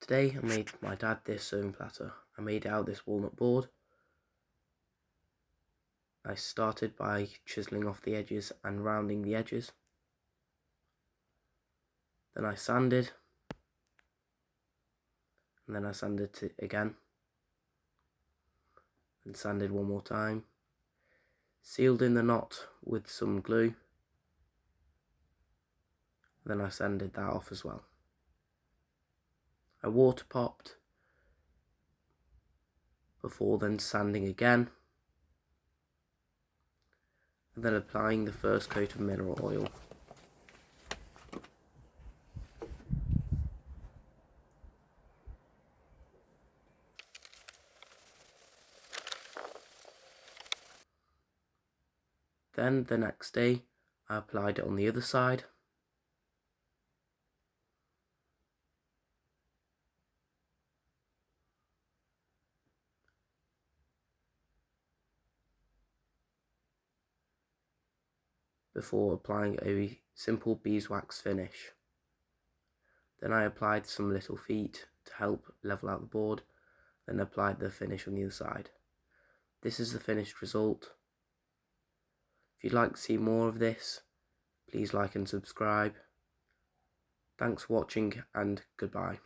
Today I made my dad this serving platter. I made it out of this walnut board. I started by chiseling off the edges and rounding the edges. Then I sanded, and then I sanded it again, and sanded one more time. Sealed in the knot with some glue, then I sanded that off as well. I water popped before then sanding again, and then applying the first coat of mineral oil. Then the next day I applied it on the other side. Before applying a simple beeswax finish. Then I applied some little feet to help level out the board, then applied the finish on the other side. This is the finished result. If you'd like to see more of this, please like and subscribe. Thanks for watching and goodbye.